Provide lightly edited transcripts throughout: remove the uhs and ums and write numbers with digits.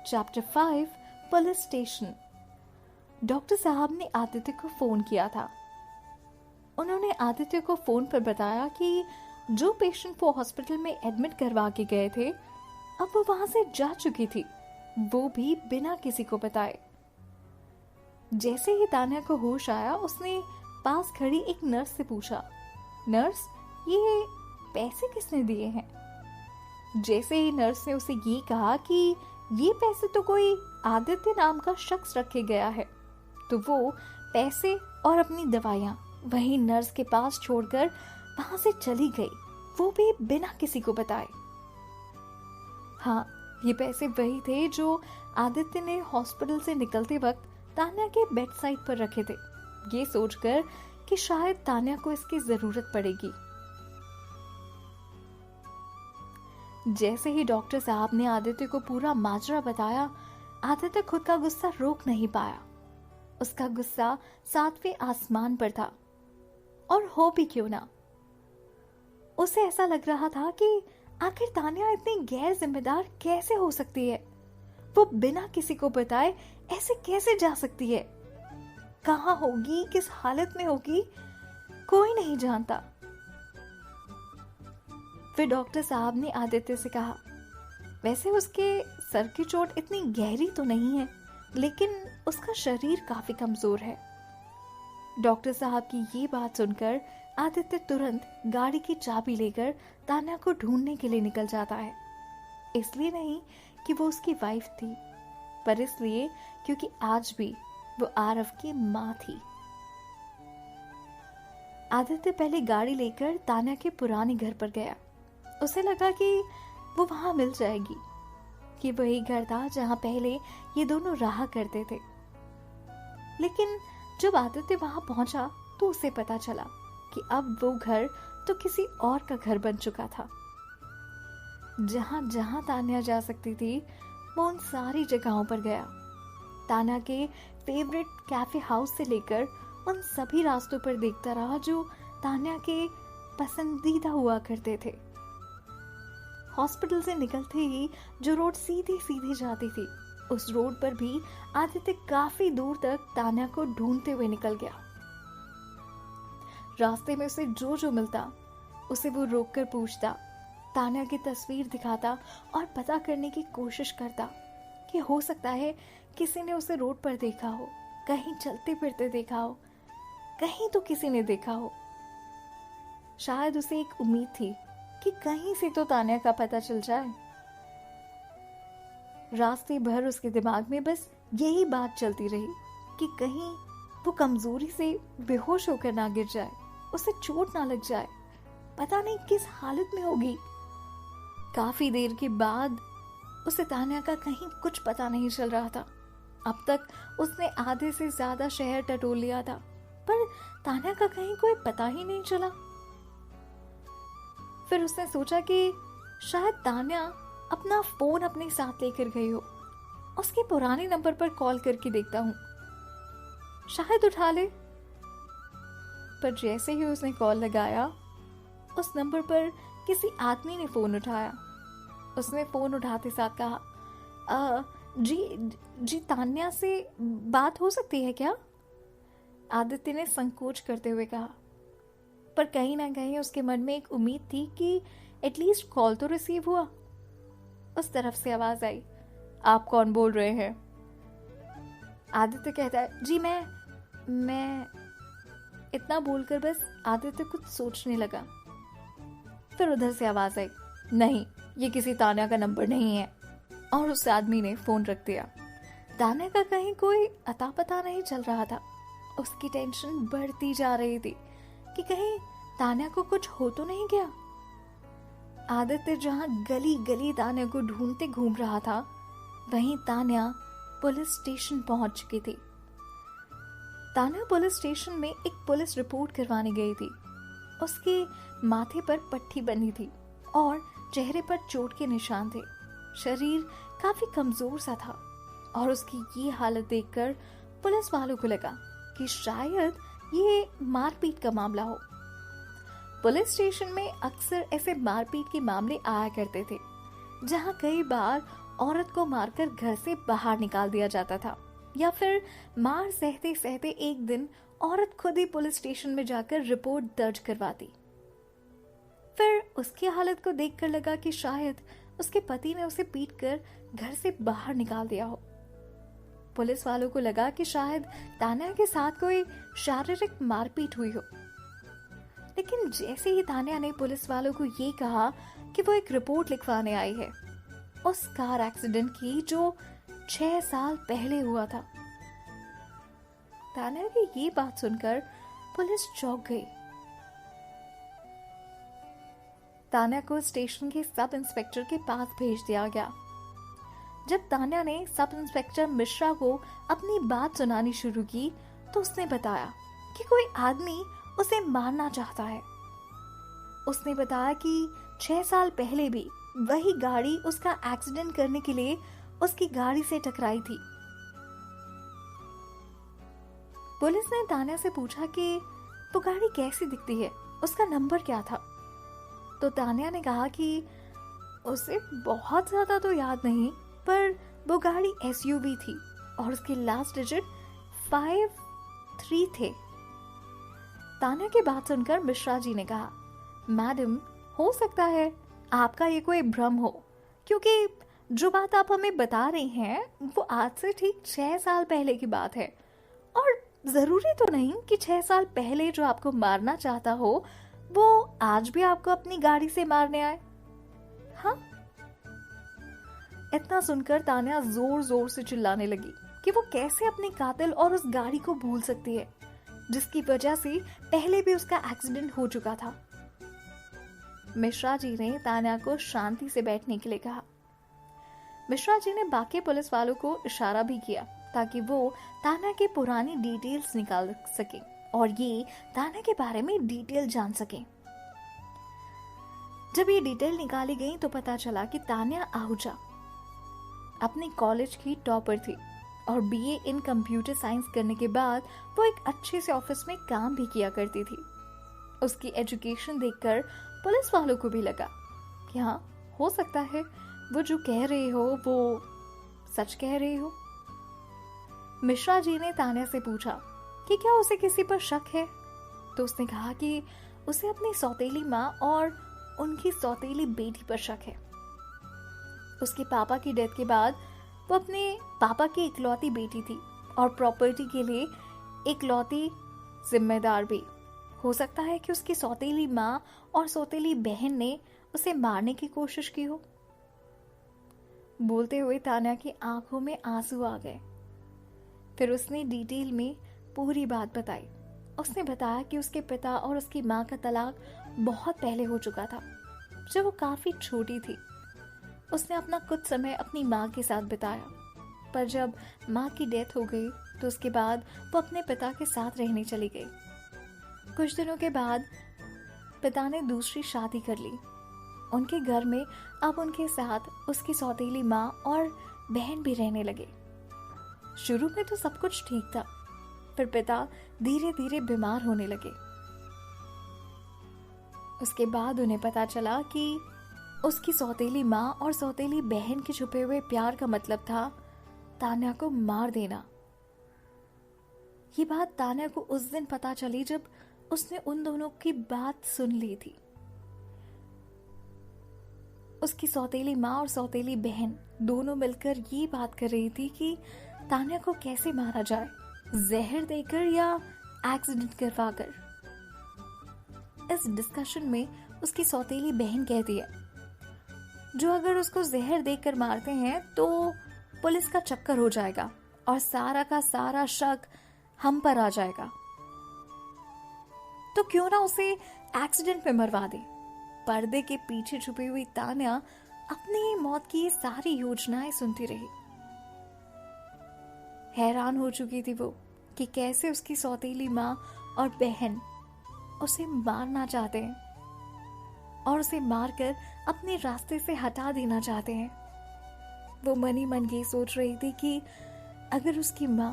Chapter 5 police station. Doctor साहब ने आदित्य को फोन किया था। उन्होंने आदित्य को फोन पर बताया कि जो पेशेंट वो हॉस्पिटल में एडमिट करवा के गए थे अब वो वहां से जा चुकी थी, वो भी बिना किसी को बताए। जैसे ही तान्या को होश आया उसने पास खड़ी एक नर्स से पूछा, नर्स ये पैसे किसने दिए हैं? जैसे ही नर्स ने उसे ये कहा कि ये पैसे तो कोई आदित्य नाम का शख्स रखे गया है, तो वो पैसे और अपनी दवाइयां वहीं नर्स के पास छोड़कर वहां से चली गई, वो भी बिना किसी को बताए। हाँ, ये पैसे वही थे जो आदित्य ने हॉस्पिटल से निकलते वक्त तान्या के बेड साइड पर रखे थे, ये सोचकर कि शायद तान्या को इसकी जरूरत पड़ेगी। जैसे ही डॉक्टर साहब ने आदित्य को पूरा माजरा बताया, आदित्य खुद का गुस्सा रोक नहीं पाया। उसका गुस्सा 7वें आसमान पर था, और हो भी क्यों ना। उसे ऐसा लग रहा था कि आखिर तान्या इतनी गैर जिम्मेदार कैसे हो सकती है? वो बिना किसी को बताए ऐसे कैसे जा सकती है? कहाँ होगी, किस हालत में होगी, कोई नहीं जानता। फिर डॉक्टर साहब ने आदित्य से कहा, वैसे उसके सर की चोट इतनी गहरी तो नहीं है, लेकिन उसका शरीर काफी कमजोर है। डॉक्टर साहब की ये बात सुनकर आदित्य तुरंत गाड़ी की चाबी लेकर तान्या को ढूंढने के लिए निकल जाता है। इसलिए नहीं कि वो उसकी वाइफ थी, पर इसलिए क्योंकि आज भी वो आरव की माँ थी। आदित्य पहले गाड़ी लेकर तान्या के पुराने घर पर गया। उसे लगा कि वो वहां मिल जाएगी, कि वही घर था जहां पहले ये दोनों रहा करते थे। लेकिन जब आदित्य वहां पहुंचा तो उसे पता चला कि अब वो घर तो किसी और का घर बन चुका था। जहां जहां तान्या जा सकती थी वो उन सारी जगहों पर गया। तान्या के फेवरेट कैफे हाउस से लेकर उन सभी रास्तों पर देखता रहा जो तान्या के पसंदीदा हुआ करते थे। हॉस्पिटल से निकलते ही जो रोड सीधी सीधी जाती थी, उस रोड पर भी आदित्य काफी दूर तक तान्या को ढूंढते हुए निकल गया। रास्ते में उसे जो जो मिलता उसे वो रोककर पूछता, तान्या की तस्वीर दिखाता और पता करने की कोशिश करता कि हो सकता है किसी ने उसे रोड पर देखा हो, कहीं चलते फिरते देखा हो, कहीं तो किसी ने देखा हो। शायद उसे एक उम्मीद थी कि कहीं से तो तान्या का पता चल जाए। रास्ते भर उसके दिमाग में बस यही बात चलती रही कि कहीं वो कमजोरी से बेहोश होकर ना गिर जाए, उसे चोट ना लग जाए, पता नहीं किस हालत में होगी। काफी देर के बाद उसे तान्या का कहीं कुछ पता नहीं चल रहा था। अब तक उसने आधे से ज्यादा शहर टटोल लिया था, पर तान्या का कहीं कोई पता ही नहीं चला। फिर उसने सोचा कि शायद तान्या अपना फोन अपने साथ लेकर गई हो। उसके पुराने नंबर पर कॉल करके देखता हूं, शायद उठा ले। पर जैसे ही उसने कॉल लगाया, उस नंबर पर किसी आदमी ने फोन उठाया। उसने फोन उठाते साथ कहा, जी तान्या से बात हो सकती है क्या? आदित्य ने संकोच करते हुए कहा, पर कहीं ना कहीं उसके मन में एक उम्मीद थी कि एटलीस्ट कॉल तो रिसीव हुआ। उस तरफ से आवाज आई, आप कौन बोल रहे हैं? आदित्य कहता है, जी मैं इतना बोलकर बस आदित्य कुछ सोचने लगा। फिर उधर से आवाज आई, नहीं, ये किसी तान्या का नंबर नहीं है, और उस आदमी ने फोन रख दिया। तान्या का कहीं कोई अता पता नहीं चल रहा था। उसकी टेंशन बढ़ती जा रही थी कि कहीं तान्या को कुछ हो तो नहीं गया। आदित्य जहां गली गली तान्या को ढूंढते घूम रहा था, वहीं तान्या पुलिस स्टेशन पहुंच चुकी थी। तान्या पुलिस स्टेशन में एक पुलिस रिपोर्ट करवाने गई थी। उसके माथे पर पट्टी बनी थी और चेहरे पर चोट के निशान थे। शरीर काफी कमजोर सा था, और उसकी ये हालत देखकर पुलिस वालों को लगा कि शायद ये मारपीट का मामला हो। पुलिस स्टेशन में अक्सर ऐसे मारपीट के मामले आया करते थे, जहां कई बार औरत को मारकर घर से बाहर निकाल दिया जाता था, या फिर मार सहते सहते एक दिन औरत खुद ही पुलिस स्टेशन में जाकर रिपोर्ट दर्ज करवाती। फिर उसकी हालत को देखकर लगा कि शायद उसके पति ने उसे पीटकर घर से बाहर निकाल दिया हो। पुलिस वालों को लगा कि शायद तान्या के साथ कोई शारीरिक मारपीट हुई हो। लेकिन जैसे ही तान्या ने पुलिस वालों को ये कहा कि वो एक रिपोर्ट लिखवाने आई है उस कार एक्सीडेंट की जो 6 साल पहले हुआ था, तान्या की ये बात सुनकर पुलिस चौंक गई। तान्या को स्टेशन के सब इंस्पेक्टर के पास भेज दिया गया। जब तान्या ने सब इंस्पेक्टर मिश्रा को अपनी बात सुनानी शुरू की तो उसने बताया कि कोई आदमी उसे मारना चाहता है। उसने बताया कि 6 साल पहले भी वही गाड़ी उसका एक्सीडेंट करने के लिए उसकी गाड़ी से टकराई थी। पुलिस ने तान्या से पूछा कि वो गाड़ी कैसी दिखती है, उसका नंबर क्या था। तो तान्या ने कहा कि उसे बहुत ज्यादा तो याद नहीं, पर वो गाड़ी SUV थी और उसके लास्ट डिजिट 53 थे। तान्या की बात सुनकर मिश्रा जी ने कहा, मैडम, हो सकता है आपका ये कोई भ्रम हो, क्योंकि जो बात आप हमें बता रही हैं वो आज से ठीक 6 साल पहले की बात है, और जरूरी तो नहीं कि 6 साल पहले जो आपको मारना चाहता हो वो आज भी आपको अपनी गाड़ी से मारने आए। हाँ। इतना सुनकर तान्या जोर जोर से चिल्लाने लगी कि वो कैसे अपने कातिल और उस गाड़ी को भूल सकती है जिसकी वजह से पहले भी उसका एक्सीडेंट हो चुका था। मिश्रा जी ने तान्या को शांति से बैठने के लिए कहा। मिश्रा जी ने बाकी पुलिस वालों को इशारा भी किया ताकि वो तान्या की पुरानी डिटेल्स निकाल सके और ये तान्या के बारे में डिटेल जान सके। जब ये डिटेल निकाली गई तो पता चला कि तान्या आहूजा अपने कॉलेज की टॉपर थी और BA इन कंप्यूटर साइंस करने के बाद वो एक अच्छे से ऑफिस में काम भी किया करती थी। उसकी एजुकेशन देखकर पुलिस वालों को भी लगा कि हाँ, हो सकता है वो जो कह रहे हो वो सच कह रहे हो। मिश्रा जी ने तान्या से पूछा कि क्या उसे किसी पर शक है, तो उसने कहा कि उसे अपनी सौतेली माँ और उनकी सौतेली बेटी पर शक है। उसके पापा की डेथ के बाद वो अपने पापा की इकलौती बेटी थी और प्रॉपर्टी के लिए इकलौती जिम्मेदार भी। हो सकता है कि उसकी सौतेली माँ और सौतेली बहन ने उसे मारने की कोशिश की हो। बोलते हुए तान्या की आंखों में आंसू आ गए। फिर उसने डिटेल में पूरी बात बताई। उसने बताया कि उसके पिता और उसकी माँ का तलाक बहुत पहले हो चुका था, जब वो काफी छोटी थी। उसने अपना कुछ समय अपनी माँ के साथ बिताया, पर जब माँ की डेथ हो गई तो उसके बाद वो अपने पिता के साथ रहने चली गई। कुछ दिनों के बाद पिता ने दूसरी शादी कर ली। उनके घर में अब उनके साथ उसकी सौतेली माँ और बहन भी रहने लगे। शुरू में तो सब कुछ ठीक था, फिर पिता धीरे धीरे बीमार होने लगे। उसके बाद उन्हें पता चला कि उसकी सौतेली माँ और सौतेली बहन के छुपे हुए प्यार का मतलब था तान्या को मार देना। ये बात तान्या को उस दिन पता चली जब उसने उन दोनों की बात सुन ली थी। उसकी सौतेली माँ और सौतेली बहन दोनों मिलकर ये बात कर रही थी कि तान्या को कैसे मारा जाए, जहर देकर या एक्सीडेंट करवाकर। इस डिस्कशन में उसकी सौतेली बहन कहती है, जो अगर उसको जहर देकर मारते हैं तो पुलिस का चक्कर हो जाएगा और सारा का सारा शक हम पर आ जाएगा, तो क्यों ना उसे एक्सीडेंट में मरवा दे। पर्दे के पीछे छुपी हुई तान्या अपनी मौत की ये सारी योजनाएं सुनती रही। हैरान हो चुकी थी वो कि कैसे उसकी सौतेली माँ और बहन उसे मारना चाहते हैं और उसे मारकर अपने रास्ते से हटा देना चाहते हैं। वो मनी मन ये सोच रही थी कि अगर उसकी माँ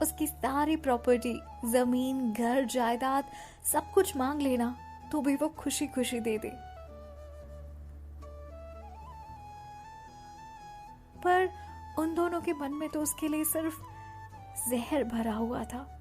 उसकी सारी प्रॉपर्टी, जमीन, घर, जायदाद सब कुछ मांग लेना तो भी वो खुशी खुशी दे दे। उन दोनों के मन में तो उसके लिए सिर्फ जहर भरा हुआ था।